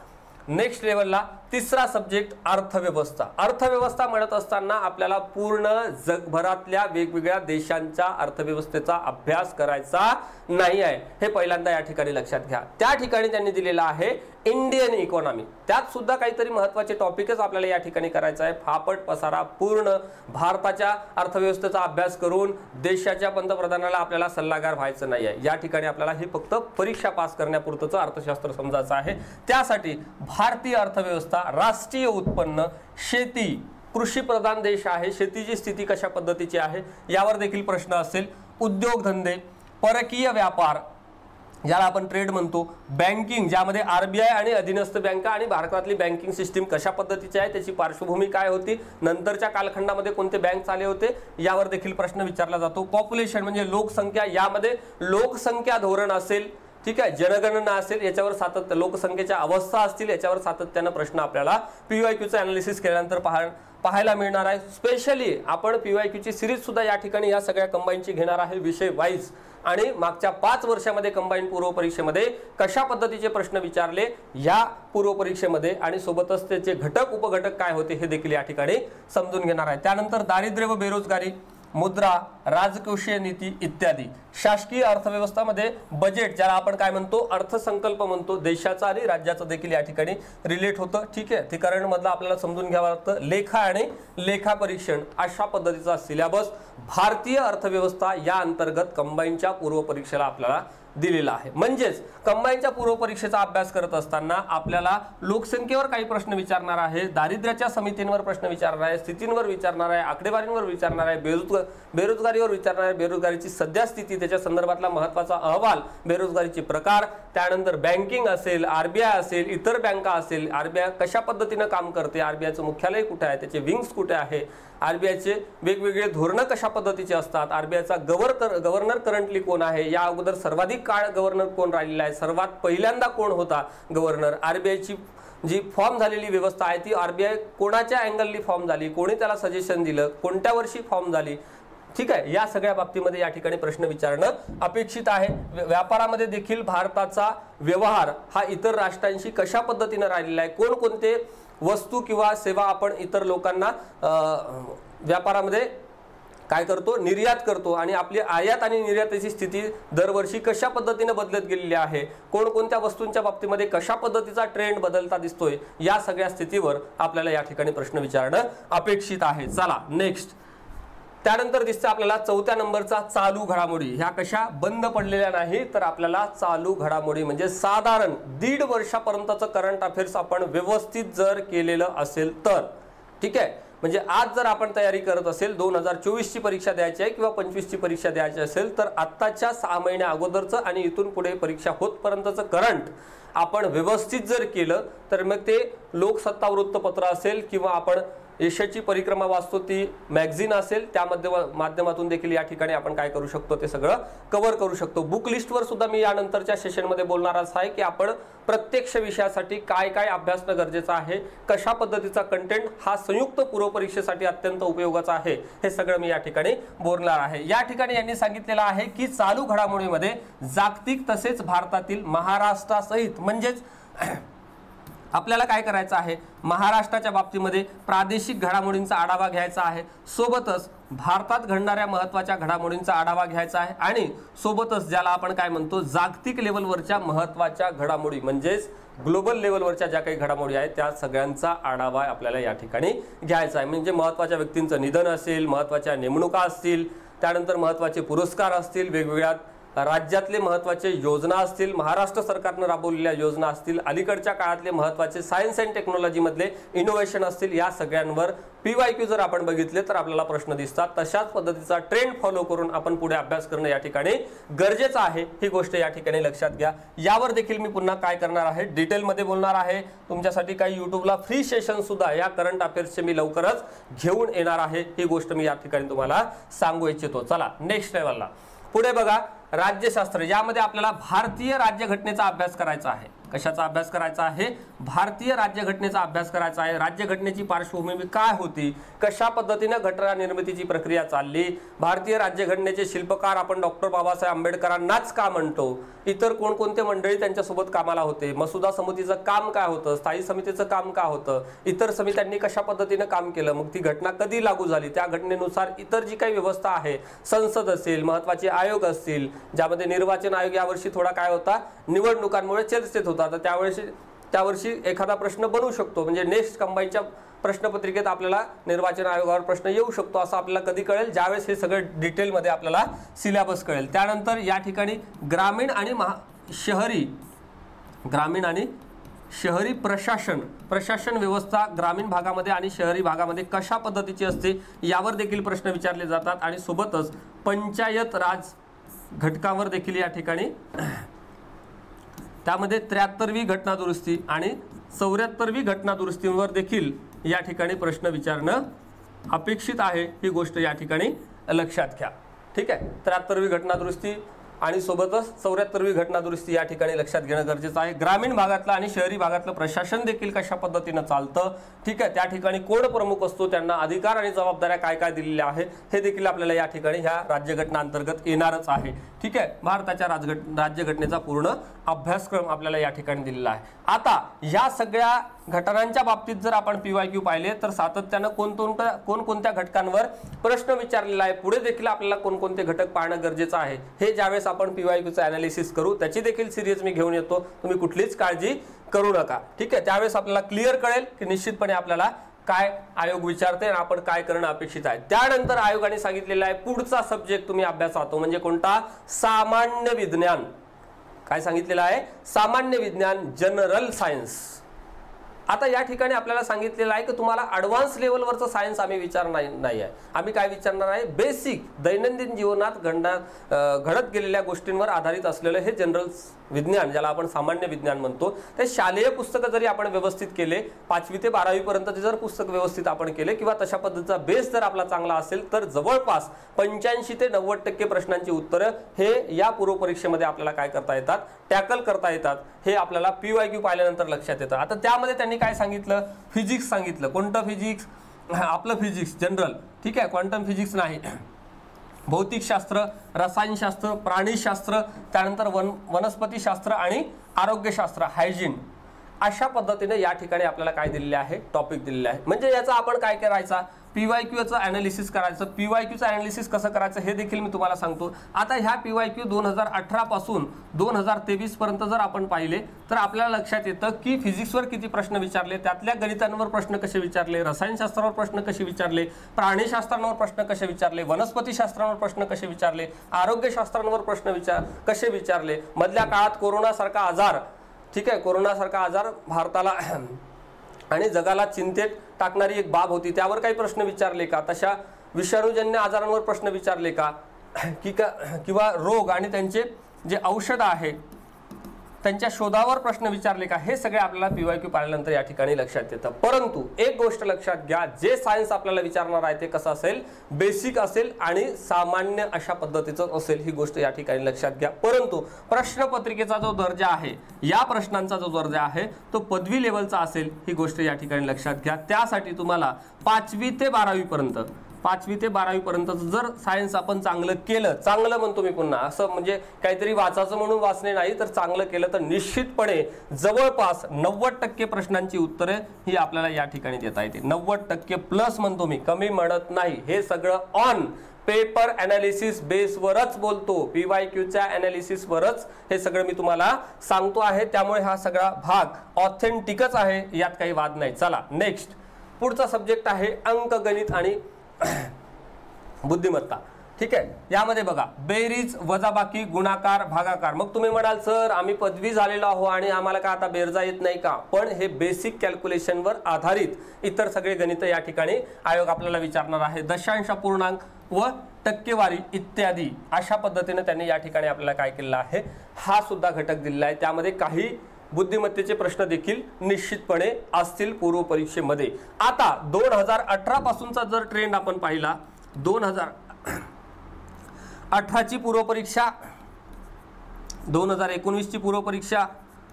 नेक्स्ट लेवलला तिसरा सब्जेक्ट अर्थव्यवस्था. अर्थव्यवस्था म्हणत असताना आपल्याला पूर्ण जगभरातल्या वेगवेगळ्या देशांच्या अर्थव्यवस्थेचा अभ्यास करायचा नाही आहे, हे पहिल्यांदा या ठिकाणी लक्षात घ्या. त्या ठिकाणी त्यांनी दिलेला आहे इंडियन इकॉनॉमी. त्यात सुद्धा काहीतरी महत्त्वाचे टॉपिकच आपल्याला या ठिकाणी करायचं आहे. फापट पसारा पूर्ण भारताच्या अर्थव्यवस्थेचा अभ्यास करून देशाच्या पंतप्रधानाला आपल्याला सल्लागार व्हायचं नाही आहे. या ठिकाणी आपल्याला हे फक्त परीक्षा पास करण्यापुरतंच अर्थशास्त्र समजायचं आहे. त्यासाठी भारतीय अर्थव्यवस्था, राष्ट्रीय उत्पन्न, शेती, कृषी प्रधान देश आहे, शेतीची स्थिती कशा पद्धतीची आहे यावर देखील प्रश्न असेल, उद्योगधंदे, परकीय व्यापार ज्याला आपण ट्रेड म्हणतो, बँकिंग ज्यामध्ये आरबीआय आणि अधीनस्थ बँका आणि भारतातली बँकिंग सिस्टीम कशा पद्धतीची आहे, त्याची पार्श्वभूमी काय होती, नंतरच्या कालखंडामध्ये कोणते बँक आले होते, यावर देखील प्रश्न विचारला जातो. पॉप्युलेशन म्हणजे लोकसंख्या, यामध्ये लोकसंख्या धोरण असेल, ठीक आहे, जनगणना असेल, याच्यावर सातत्य, लोकसंख्येच्या अवस्था असतील, याच्यावर सातत्यानं प्रश्न आपल्याला PYQचं अनालिसिस केल्यानंतर पाहायला मिळणार आहे. स्पेशली आपण PYQची सिरीज सुद्धा या ठिकाणी या सगळ्या कंबाईनची घेणार आहे विषय वाईज, आणि मागच्या 5 वर्षामध्ये कंबाईन पूर्व परीक्षेमध्ये कशा पद्धतीचे प्रश्न विचारले या पूर्व परीक्षेमध्ये, आणि सोबतच त्याचे घटक उपघटक काय होते हे देखील या ठिकाणी समजून घेणार आहे. त्यानंतर दारिद्र्य व बेरोजगारी, मुद्रा, राजकोषीय नीती इत्यादी. शासकीय अर्थव्यवस्थामध्ये बजेट ज्याला आपण काय म्हणतो, अर्थसंकल्प म्हणतो, देशाचा आणि राज्याचं देखील या ठिकाणी रिलेट होतं. ठीक आहे, ते करंट मधलं आपल्याला समजून घ्यावं लागतं. लेखा आणि लेखा परीक्षण अशा पद्धतीचा सिलेबस भारतीय अर्थव्यवस्था या अंतर्गत कंबाईनच्या पूर्व परीक्षेला आपल्याला दिलेला आहे. म्हणजेच कंबाईनच्या पूर्व परीक्षेचा अभ्यास करत असताना आपल्याला लोकसंख्येवर काही प्रश्न विचारणार आहे, दारिद्र्याच्या समितींवर प्रश्न विचारणार आहे, स्थितींवर विचारणार आहे, आकडेवारींवर विचारणार आहे, बेरोजगारीवर विचारणार आहे, बेरोजगारीची सध्या स्थिती, त्याच्या संदर्भातला महत्त्वाचा अहवाल, बेरोजगारीचे प्रकार, त्यानंतर बँकिंग असेल, आरबीआय असेल, इतर बँका असेल, आरबीआय कशा पद्धतीनं काम करते, आरबीआयचं मुख्यालय कुठे आहे, त्याचे विंग्स कुठे आहे, आरबीआयचे वेगवेगळे धोरणं कशा पद्धतीचे असतात, आरबीआयचा गव्हर्नर करंटली कोण आहे, या अगोदर सर्वाधिक काळ गव्हर्नर कोण राहिलेला आहे, सर्वात पहिल्यांदा कोण होता गव्हर्नर, आरबीआयची जी फॉर्म झालेली व्यवस्था आहे ती आरबीआय कोणाच्या अँगलनी फॉर्म झाली, कोणी त्याला सजेशन दिलं, कोणत्या वर्षी फॉर्म झाली, ठीक आहे, या सगळ्या बाबतीमध्ये या ठिकाणी प्रश्न विचारणं अपेक्षित आहे. व्यापारामध्ये देखील भारताचा व्यवहार हा इतर राष्ट्रांशी कशा पद्धतीने राहिलेला आहे, कोणकोणते वस्तू किंवा सेवा आपण इतर लोकांना व्यापारामध्ये काय करतो, निर्यात करतो, आणि आपली आयात आणि निर्यातीची स्थिती दरवर्षी कशा पद्धतीने बदलत गेलेली आहे, कोणकोणत्या वस्तूंच्या बाबतीमध्ये कशा पद्धतीचा ट्रेंड बदलता दिसतोय, या सगळ्या स्थितीवर आपल्याला या ठिकाणी प्रश्न विचारणं अपेक्षित आहे. चला नेक्स्ट. त्यानंतर दिसतं आपल्याला 4थ्या नंबरचा चालू घडामोडी. ह्या कशा बंद पडलेल्या नाही, तर आपल्याला चालू घडामोडी म्हणजे साधारण 1.5 वर्षापर्यंतचं करंट अफेअर्स आपण व्यवस्थित जर केलेलं असेल तर, ठीक आहे, म्हणजे आज जर आपण तयारी करत असेल, 2024ची परीक्षा द्यायची आहे किंवा 25ची परीक्षा द्यायची असेल, तर आत्ताच्या 6 महिन्या अगोदरचं आणि इथून पुढे परीक्षा होतपर्यंतचं करंट आपण व्यवस्थित जर केलं तर मग ते लोकसत्ता वृत्तपत्र असेल किंवा आपण एशियाची परिक्रमा वाचतो ती मॅगझिन असेल, त्या माध्यमातून देखील या ठिकाणी आपण काय करू शकतो, ते सगळं कव्हर करू शकतो. बुक लिस्टवर सुद्धा मी यानंतरच्या सेशनमध्ये बोलणारच आहे की आपण प्रत्यक्ष विषयासाठी काय काय अभ्यासणं गरजेचं आहे, कशा पद्धतीचा कंटेंट हा संयुक्त पूर्व परीक्षेसाठी अत्यंत उपयोगाचा आहे, हे सगळं मी या ठिकाणी बोलणार आहे. या ठिकाणी यांनी सांगितलेलं आहे की चालू घडामोडीमध्ये जागतिक तसेच भारतातील महाराष्ट्रासहित, म्हणजेच आपल्याला काय करायचं आहे, महाराष्ट्राच्या बाबतीमध्ये प्रादेशिक घडामोडींचा आढावा घ्यायचा आहे, सोबतच भारतात घडणाऱ्या महत्त्वाच्या घडामोडींचा आढावा घ्यायचा आहे, आणि सोबतच ज्याला आपण काय म्हणतो जागतिक लेवलवरच्या महत्त्वाच्या घडामोडी म्हणजेच ग्लोबल लेवलवरच्या ज्या काही घडामोडी आहेत त्या सगळ्यांचा आढावा आपल्याला या ठिकाणी घ्यायचा आहे. म्हणजे महत्त्वाच्या व्यक्तींचं निधन असेल, महत्त्वाच्या नेमणुका असतील, त्यानंतर महत्त्वाचे पुरस्कार असतील, वेगवेगळ्या राज्यातले महत्त्वाचे योजना असतील, महाराष्ट्र सरकारनं राबवलेल्या योजना असतील, अलीकडच्या काळातले महत्त्वाचे सायन्स अँड टेक्नॉलॉजीमधले इनोव्हेशन असतील, या सगळ्यांवर PYQ जर आपण बघितले तर आपल्याला प्रश्न दिसतात. तशाच पद्धतीचा ट्रेंड फॉलो करून आपण पुढे अभ्यास करणं या ठिकाणी गरजेचं आहे, ही गोष्ट या ठिकाणी लक्षात घ्या. यावर देखील मी पुन्हा काय करणार आहे, डिटेलमध्ये बोलणार आहे. तुमच्यासाठी काही यूट्यूबला फ्री सेशन सुद्धा या करंट अफेअर्सचे मी लवकरच घेऊन येणार आहे, ही गोष्ट मी या ठिकाणी तुम्हाला सांगू इच्छितो. चला नेक्स्ट लेवलला पुढे बघा. राज्यशास्त्र, यामध्ये आपल्याला भारतीय राज्यघटनेचा अभ्यास करायचा आहे. कशाचा अभ्यास करायचा आहे? भारतीय राज्यघटनेचा अभ्यास करायचा आहे. राज्यघटनेची पार्श्वभूमी काय होती, कशा पद्धतीने घटना निर्मितीची प्रक्रिया चालली, भारतीय राज्यघटनेचे शिल्पकार आपण डॉक्टर बाबासाहेब आंबेडकरांनाच का म्हणतो, इतर कोणकोणते मंडळी त्यांच्यासोबत कामाला होते, मसुदा समितीचं काम काय होतं, स्थायी समितीचं काम काय होतं, इतर समित्यांनी कशा पद्धतीने काम केलं, मग ती घटना कधी लागू झाली, त्या घटनेनुसार इतर जी काही व्यवस्था आहे, संसद असेल, महत्त्वाचे आयोग असतील, ज्यामध्ये निर्वाचन आयोग यावर्षी थोडा काय होता, निवडणुकांमुळे चर्चेत होता, तर त्यावर्षी एखादा प्रश्न बनू शकतो. म्हणजे नेक्स्ट कंबाईनच्या प्रश्नपत्रिकेत आपल्याला निर्वाचन आयोगावर प्रश्न येऊ शकतो, असं आपल्याला कधी कळेल, ज्यावेळेस हे सगळं डिटेलमध्ये आपल्याला सिलेबस कळेल. त्यानंतर या ठिकाणी ग्रामीण आणि शहरी प्रशासन व्यवस्था ग्रामीण भागामध्ये आणि शहरी भागामध्ये कशा पद्धतीची असते, यावर देखील प्रश्न विचारले जातात. आणि सोबतच पंचायत राज घटकावर देखील या ठिकाणी त्यामध्ये 73वी घटना दुरुस्ती आणि 74वी घटना दुरुस्तीवर देखील या ठिकाणी प्रश्न विचारणं अपेक्षित आहे, ही गोष्ट या ठिकाणी लक्षात घ्या. ठीक आहे, 73वी घटना दुरुस्ती आणि सोबतच 74वी घटना दुरुस्ती या ठिकाणी लक्षात घेणं गरजेचं आहे. ग्रामीण भागातलं आणि शहरी भागातलं प्रशासन देखील कशा पद्धतीनं चालतं, ठीक आहे, त्या ठिकाणी कोण प्रमुख असतो, त्यांना अधिकार आणि जबाबदाऱ्या काय काय दिलेल्या आहे, हे देखील आपल्याला या ठिकाणी ह्या राज्यघटना अंतर्गत येणारच आहे. ठीक आहे, भारताच्या राज्यघटनेचा पूर्ण अभ्यासक्रम आपल्याला या ठिकाणी दिलेला आहे. आता या सगळ्या घटनांच्या बाबतीत जर आपण PYQ पाहिले तर सातत्यानं कोणकोणत्या घटकांवर प्रश्न विचारलेला आहे, पुढे देखील आपल्याला कोणकोणते घटक पाहणं गरजेचं आहे, हे ज्यावेळेस आपण PYQचं अनालिसिस करू त्याची देखील सिरीज मी घेऊन येतो, तुम्ही कुठलीच काळजी करू नका. ठीक आहे, त्यावेळेस आपल्याला क्लिअर कळेल की निश्चितपणे आपल्याला काय आयोग विचारते आणि आपण काय करणं अपेक्षित आहे. त्यानंतर आयोगाने सांगितलेलं आहे पुढचा सब्जेक्ट तुम्ही अभ्यासात, तो म्हणजे कोणता, सामान्य विज्ञान. काय सांगितलेलं आहे? सामान्य विज्ञान, जनरल सायन्स. आता या ठिकाणी आपल्याला सांगितलेलं आहे की तुम्हाला ॲडव्हान्स लेवलवरचं सायन्स आम्ही विचारणार नाही आहे. आम्ही काय विचारणार आहे, बेसिक दैनंदिन जीवनात घडत गेलेल्या गोष्टींवर आधारित असलेलं हे जनरल विज्ञान, ज्याला आपण सामान्य विज्ञान म्हणतो, ते शालेय पुस्तकं जरी आपण व्यवस्थित केले, 5वी ते 12वी पर्यंतचे जर पुस्तक व्यवस्थित आपण केले किंवा तशा पद्धतीचा बेस जर आपला चांगला असेल तर जवळपास 85 ते 90% प्रश्नांची उत्तरं हे या पूर्वपरीक्षेमध्ये आपल्याला काय करता येतात, टॅकल करता येतात. हे आपल्याला PYQ पाहिल्यानंतर लक्षात येतं. आता त्यामध्ये त्यांनी काय सांगितलं, फिजिक्स सांगितलं. कोणतं फिजिक्स? आपलं फिजिक्स जनरल. ठीक आहे, क्वांटम फिजिक्स नाही. भौतिकशास्त्र, रसायनशास्त्र, प्राणीशास्त्र, त्यानंतर वनस्पतीशास्त्र आणि आरोग्यशास्त्र, हायजीन, अशा पद्धतीने या ठिकाणी आपल्याला काय दिलेले आहे, टॉपिक दिलेले आहे. म्हणजे याचा आपण काय करायचा, PYQचं अनालिसिस करायचं. PYQचं अनालिसिस कसं करायचं हे देखील मी तुम्हाला सांगतो. आता ह्या PYQ 2018 पासून 2023 पर्यंत जर आपण पाहिले तर आपल्याला लक्षात येतं की फिजिक्सवर किती प्रश्न विचारले, त्यातल्या गणितांवर प्रश्न कसे विचारले, रसायनशास्त्रावर प्रश्न कसे विचारले, प्राणीशास्त्रांवर प्रश्न कसे विचारले, वनस्पतीशास्त्रांवर प्रश्न कसे विचारले, आरोग्यशास्त्रांवर प्रश्न कसे विचारले. मधल्या काळात कोरोनासारखा आजार, ठीक आहे, कोरोनासारखा आजार भारताला आणि जगाला चिंतेत टाकणारी एक बाब होती, त्यावर काही प्रश्न विचारले का, तशा विषाणूजन्य आजारांवर प्रश्न विचारले का, किंवा रोग आणि त्यांचे जे औषध आहे त्यांच्या शोधावर प्रश्न विचारले का, हे सगळे आपल्याला PYQ पाहिल्यानंतर या ठिकाणी लक्षात येतं. परंतु एक गोष्ट लक्षात घ्या, जे सायन्स आपल्याला विचारणार आहे ते कसं असेल, बेसिक असेल आणि सामान्य अशा पद्धतीचं असेल, ही गोष्ट या ठिकाणी लक्षात घ्या. परंतु प्रश्नपत्रिकेचा जो दर्जा आहे, या प्रश्नांचा जो दर्जा आहे तो पदवी लेवलचा असेल, ही गोष्ट या ठिकाणी लक्षात घ्या. त्यासाठी तुम्हाला 5वी ते 12वी पर्यंत जर सायन्स आपण चांगलं केलं, चांगलं म्हणतो मी पुन्हा, असं म्हणजे काहीतरी वाचायचं म्हणून वाचणे नाही, तर चांगलं केलं तर निश्चितपणे जवळपास 90% प्रश्नांची उत्तरे ही आपल्याला या ठिकाणी देता येते. 90% प्लस म्हणतो मी, कमी म्हणत नाही. हे सगळं ऑन पेपर अनालिसिस बेसवरच बोलतो, PYQच्या अनालिसिसवरच हे सगळं मी तुम्हाला सांगतो आहे. त्यामुळे हा सगळा भाग ऑथेंटिकच आहे, यात काही वाद नाही. चला नेक्स्ट, पुढचा सब्जेक्ट आहे अंकगणित आणि बुद्धिमत्ता. ठीक आहे, यामध्ये बघा बेरीज, वजाबाकी, गुणाकार, भागाकार. मग तुम्ही म्हणाल सर आम्ही पदवी झालेलो आहो आणि आम्हाला का आता बेरजा येत नाही का? पण हे बेसिक कॅल्क्युलेशनवर आधारित इतर सगळे गणित या ठिकाणी आयोग आपल्याला विचारणार आहे. दशांश, अपूर्णांक व टक्केवारी इत्यादी अशा पद्धतीने त्यांनी या ठिकाणी आपल्याला काय केलेलं आहे, हा सुद्धा घटक दिलेला आहे. त्यामध्ये काही बुद्धिमत्तेचे प्रश्न देखील निश्चितपणे असतील पूर्व परीक्षेमध्ये. आता 2018 पासूनचा जर ट्रेंड आपण पाहिला, 2018 ची पूर्व परीक्षा, 2019 ची पूर्व परीक्षा,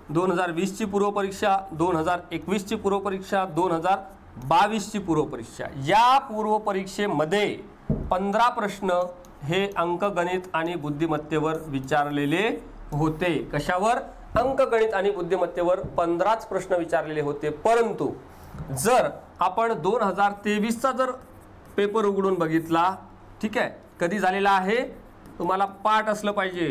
2020 ची पूर्व परीक्षा, 2021 ची पूर्व परीक्षा, 2022 ची पूर्व परीक्षा, या पूर्व परीक्षेमध्ये 15 प्रश्न हे अंकगणित आणि बुद्धिमत्तेवर विचारलेले होते. कशावर? अंकगणित आणि बुद्धिमत्तेवर 15च प्रश्न विचारलेले होते. परंतु जर आपण 2023 चा जर पेपर उघडून बघितला, ठीक आहे, कधी झालेला आहे तुम्हाला पाठ असलं पाहिजे,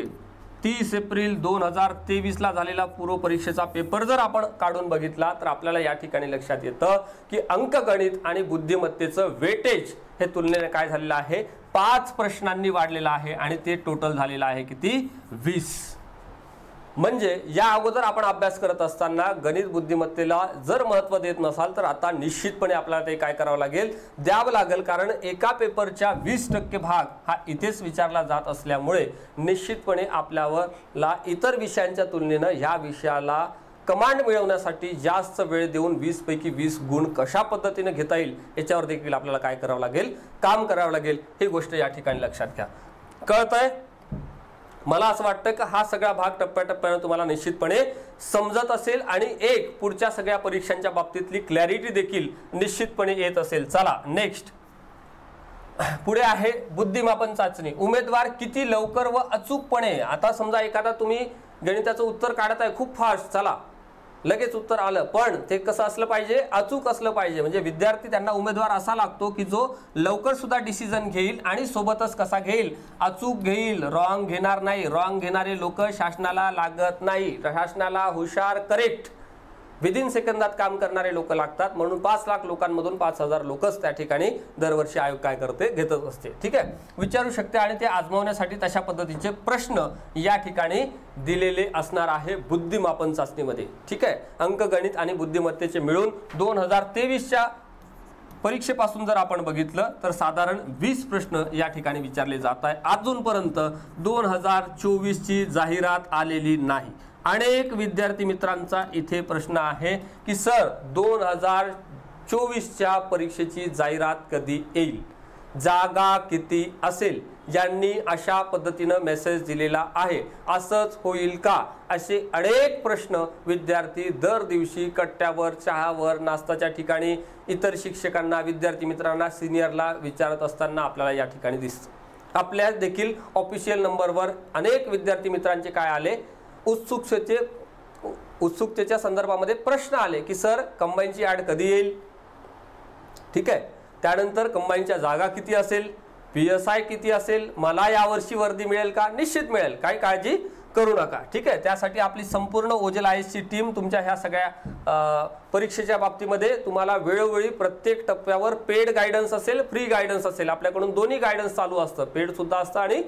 30 एप्रिल 2023 ला झालेला पूर्व परीक्षेचा पेपर जर आपण काढून बघितला तर आपल्याला या ठिकाणी लक्षात येतं की अंकगणित आणि बुद्धिमत्तेचं वेटेज हे तुलनेने काय झालेलं आहे, 5 प्रश्नांनी वाढलेलं आहे आणि ते टोटल झालेलं आहे किती, 20. म्हणजे या अगोदर आपण अभ्यास करत असताना गणित बुद्धिमत्तेला जर महत्त्व देत नसाल तर आता निश्चितपणे आपल्याला ते काय करावं लागेल, द्यावं लागेल. कारण एका पेपरच्या 20% भाग हा इथेच विचारला जात असल्यामुळे निश्चितपणे आपल्याला इतर विषयांच्या तुलनेनं ह्या विषयाला कमांड मिळवण्यासाठी जास्त वेळ देऊन 20 पैकी 20 गुण कशा पद्धतीने घेता येईल याच्यावर देखील आपल्याला काय करावं लागेल, काम करावं लागेल. ही गोष्ट या ठिकाणी लक्षात घ्या. कळतंय? मला असं वाटतं की हा सगळा भाग टप्प्याटप्प्याने तुम्हाला निश्चितपणे समजत असेल आणि एक पुढच्या सगळ्या परीक्षांच्या बाबतीतली क्लॅरिटी देखील निश्चितपणे येत असेल. चला नेक्स्ट, पुढे आहे बुद्धिमापन चाचणी. उमेदवार किती लवकर व अचूकपणे, आता समजा एखादा तुम्ही गणिताचं उत्तर काढत आहे खूप फास्ट, चला लगेच उत्तर आलं, पण ते कसं असलं पाहिजे, अचूक असलं पाहिजे. म्हणजे विद्यार्थी त्यांना उमेदवार असा लागतो की जो लवकर सुद्धा डिसिजन घेईल आणि सोबतच कसा घेईल, अचूक घेईल, रॉंग घेणार नाही. रॉंग घेणारे लोक शासनाला लागत नाही. शासनाला हुशार, करेक्ट, विदिन सेकंदात काम करणारे लोक लागतात. म्हणून 5 लाख लोकांमधून 5000 लोकच त्या ठिकाणी दरवर्षी आयोग काय करते, घेतच असते. ठीक आहे, विचारू शकते आणि ते आजमावण्यासाठी तशा पद्धतीचे प्रश्न या ठिकाणी दिलेले असणार आहे बुद्धिमापन चाचणीमध्ये. ठीक आहे, अंकगणित आणि बुद्धिमत्तेचे मिळून 2023च्या परीक्षेपासून जर आपण बघितलं तर साधारण 20 प्रश्न या ठिकाणी विचारले जात आहे. अजूनपर्यंत 2024 ची जाहिरात आलेली नाही. अनेक विद्यार्थी मित्रांचा इथे प्रश्न आहे की सर 2024च्या परीक्षेची जाहिरात कधी येईल, जागा किती असेल, ज्यांनी अशा पद्धतीनं मेसेज दिलेला आहे, असंच होईल का, असे अनेक प्रश्न विद्यार्थी दर दिवशी कट्ट्यावर, चहावर, नाश्त्याच्या ठिकाणी इतर शिक्षकांना, विद्यार्थी मित्रांना, सिनियरला विचारत असताना आपल्याला या ठिकाणी दिसतं. आपल्या देखील ऑफिशियल नंबरवर अनेक विद्यार्थी मित्रांचे काय आले, उत्सुकतेच्या संदर्भामध्ये प्रश्न आले की सर कंबाईनची ॲड कधी येईल. ठीक आहे, त्यानंतर कंबाईनच्या जागा किती असेल, PSI किती असेल, मला यावर्षी वर्दी मिळेल का, निश्चित मिळेल, काही काळजी करू नका. ठीक आहे, त्यासाठी आपली संपूर्ण ओजेल IAS ची टीम तुमच्या ह्या सगळ्या परीक्षेच्या बाबतीमध्ये तुम्हाला वेळोवेळी प्रत्येक टप्प्यावर पेड गायडन्स असेल, फ्री गायडन्स असेल, आपल्याकडून दोन्ही गायडन्स चालू असतं, पेड सुद्धा असतं आणि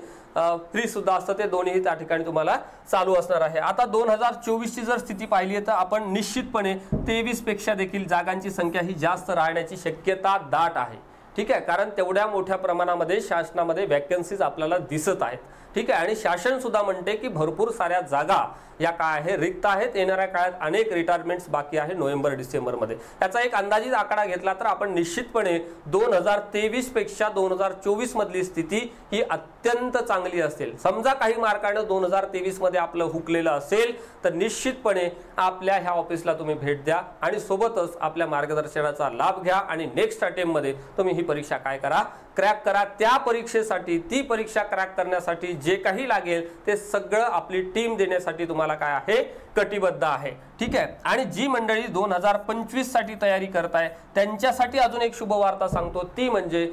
फ्री सुद्धा असतं, ते दोन्ही त्या ठिकाणी तुम्हाला चालू असणार आहे. आता 2024 ची जर स्थिती पाहिली तर आपण निश्चितपणे 23 पेक्षा देखील जागांची संख्या ही जास्त राहण्याची शक्यता दाट आहे. ठीक आहे, कारण तेवढ्या मोठ्या प्रमाणामध्ये शासनामध्ये वॅकन्सीज आपल्याला दिसत आहेत. ठीक आहे, आणि शासन सुद्धा म्हणते की भरपूर साऱ्या जागा या काय आहे, रिक्त आहेत. येणाऱ्या काळात अनेक रिटायरमेंट्स बाकी आहे नोव्हेंबर-डिसेंबर मध्ये. याचा एक अंदाजित आकडा घेतला तर आपण निश्चितपणे 2023 पेक्षा 2024 मधली स्थिती ही अत्यंत चांगली असेल. समजा काही मार्काने 2023 मध्ये आपलं हुकलेलं असेल तर निश्चितपणे आपल्या ह्या ऑफिसला तुम्ही भेट द्या आणि सोबतच आपल्या मार्गदर्शनाचा लाभ घ्या आणि नेक्स्ट अटेम्प्ट मध्ये तुम्ही ही परीक्षा काय करा, क्रॅक करा. त्या परीक्षेसाठी, ती परीक्षा क्रॅक करण्यासाठी जे काही लागेल ते सगळं आपली टीम देण्यासाठी तुम्हाला काय आहे, कटिबद्ध आहे. ठीक आहे, आणि जी मंडळी 2025 साठी तयारी करताय त्यांच्यासाठी अजून एक शुभवार्ता सांगतो, ती म्हणजे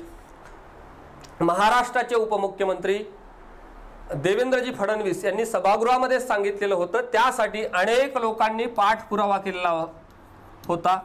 महाराष्ट्राचे उपमुख्यमंत्री देवेंद्रजी फडणवीस यांनी सभागृहामध्ये सांगितलेलं होतं, त्यासाठी अनेक लोकांनी पाठपुरावा केलेला होता.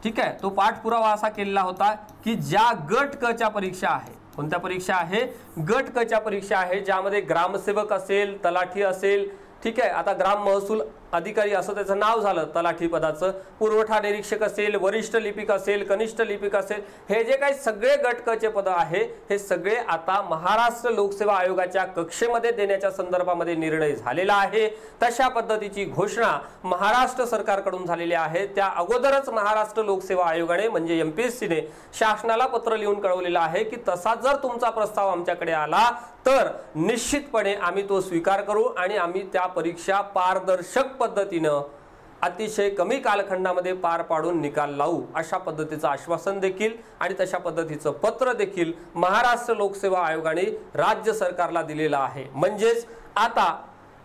ठीक आहे, तो पाठपुरावा असा केलेला होता की ज्या गट क च्या परीक्षा आहे, कोणत्या परीक्षा आहे? गट क च्या परीक्षा आहे, ज्यामध्ये ग्रामसेवक असेल, तलाठी असेल, ठीक आहे. आता ग्राम महसूल अधिकारी असं त्याचं नाव झालं तलाठी पदाचं, पुरवठा निरीक्षक असेल, वरिष्ठ लिपिक असेल, कनिष्ठ लिपिक असेल, हे जे काही सगळे गट क चे पद आहे हे सगळे आता महाराष्ट्र लोकसेवा आयोगाच्या कक्षेमध्ये देण्याच्या संदर्भामध्ये निर्णय झालेला आहे. तशा पद्धतीची घोषणा महाराष्ट्र सरकारकडून झालेली आहे. त्या अगोदरच महाराष्ट्र लोकसेवा आयोगाने म्हणजे एमपीएससीने शासनाला पत्र लिहून कळवलेलं आहे की तसा जर तुमचा प्रस्ताव आमच्याकडे आला तर निश्चितपणे आम्ही तो स्वीकार करू आणि आम्ही त्या परीक्षा पारदर्शक पद्धतीनं अतिशय कमी कालखंडामध्ये पार पाडून निकाल लावू, अशा पद्धतीचं आश्वासन देखील आणि तशा पद्धतीचं पत्र देखील महाराष्ट्र लोकसेवा आयोगाने राज्य सरकारला दिलेलं आहे. म्हणजेच आता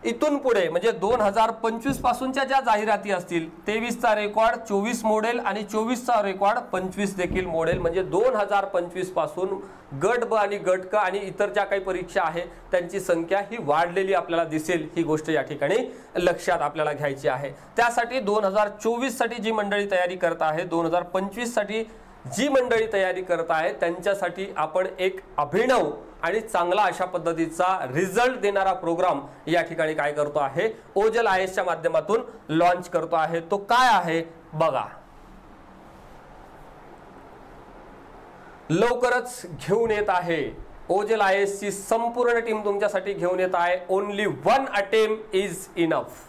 इथून पुढे म्हणजे 2025 पासूनच्या ज्या जाहिराती असतील 23चा रेकॉर्ड 24 मोडेल आणि 24चा रेकॉर्ड 25 देखील मोडेल, म्हणजे 2025 पासून गट ब आणि गट क आणि इतर ज्या काही परीक्षा आहे त्यांची संख्या ही वाढलेली आपल्याला दिसेल. ही गोष्ट या ठिकाणी लक्षात आपल्याला घ्यायची आहे. त्यासाठी 2024 साठी जी मंडळी तयारी करत आहे, 2025 साठी जी मंडळी तयारी करत आहे त्यांच्यासाठी आपण एक अभिनव आणि चांगला अशा पद्धतीचा रिझल्ट देणारा प्रोग्राम या ठिकाणी काय करतो आहे, ओजल आयएस च्या माध्यमातून लॉन्च करतो आहे. तो काय आहे बघा, लवकरच घेऊन येत आहे ओजल आयएस ची संपूर्ण टीम तुमच्यासाठी घेऊन येत आहे. Only 1 attempt is enough.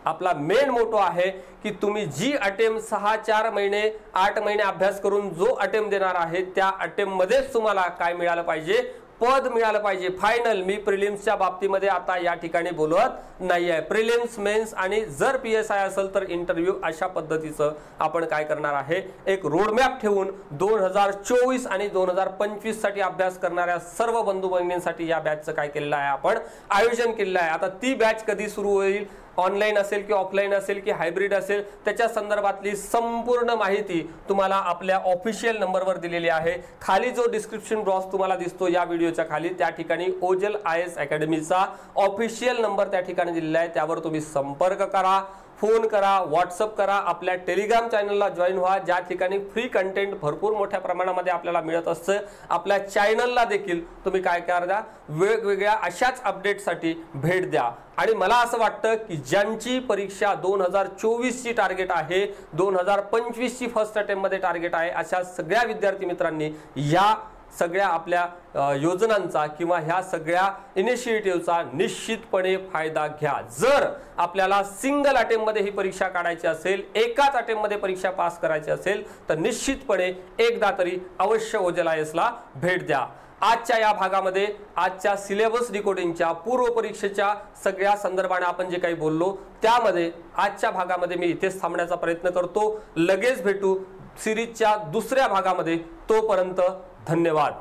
आपला मेन मोटो आहे की तुम्ही जी अटेम्प्ट 6-4 महिने 8 महिने अभ्यास करून जो अटेम्प्ट देणार आहे त्या अटेम्प्ट मध्येच तुम्हाला काय मिळालं पाहिजे, पद मिळालं पाहिजे फायनल. मी प्रिलिम्सच्या बाबतीमध्ये आता या ठिकाणी बोलत नाही आहे. प्रिलिम्स, मेन्स आणि जर PSI असेल तर इंटरव्ह्यू, अशा पद्धतीचं आपण काय करणार आहे, एक रोडमॅप ठेवून 2024 आणि 2025 साठी अभ्यास करणाऱ्या सर्व बंधू भगिनींसाठी या बॅचचं काय केलेलं आहे, आपण आयोजन केलेलं आहे. आता ती बॅच कधी सुरू होईल, ऑनलाईन असेल की ऑफलाईन असेल की हायब्रिड असेल, त्याच्या संदर्भातली संपूर्ण माहिती तुम्हाला आपल्या ऑफिशियल नंबरवर दिलेली आहे. खाली जो डिस्क्रिप्शन बॉक्स तुम्हाला दिसतो या व्हिडिओच्या खाली, त्या ठिकाणी ओजल आयएस अकॅडमीचा ऑफिशियल नंबर त्या ठिकाणी दिलेला आहे. त्यावर तुम्ही संपर्क करा, फोन करा, व्हॉट्सअप करा, आपल्या टेलिग्राम चॅनलला जॉईन व्हा, ज्या ठिकाणी फ्री कंटेंट भरपूर मोठ्या प्रमाणामध्ये आपल्याला मिळत असतं. आपल्या चॅनलला देखील तुम्ही काय करा, वेगवेगळ्या अशाच अपडेटसाठी भेट द्या. आणि मला असं वाटतं की ज्यांची परीक्षा 2024 ची टार्गेट आहे, 2025 ची फर्स्ट अटेम्प्ट मध्ये टार्गेट आहे, अशा सगळ्या विद्यार्थी मित्रांनी या सगळ्या आपल्या योजनांचा किंवा ह्या सगळ्या इनिशिएटिव्हचा निश्चितपणे फायदा घ्या. जर आपल्याला सिंगल अटेम्प्ट मध्ये ही परीक्षा काढायची असेल, एकाच अटेम्प्ट मध्ये परीक्षा पास करायची असेल तर निश्चितपणे एकदा तरी अवश्य ओजल आयएसला भेट द्या. आजच्या या भागामध्ये आजच्या सिलेबस डिकोडिंगच्या पूर्व परीक्षेच्या सगळ्या संदर्भाने आपण जे काही बोललो त्यामध्ये आजच्या भागामध्ये मी इथेच थांबण्याचा प्रयत्न करतो. लगेच भेटू सिरीजच्या दुसऱ्या भागामध्ये. तोपर्यंत धन्यवाद.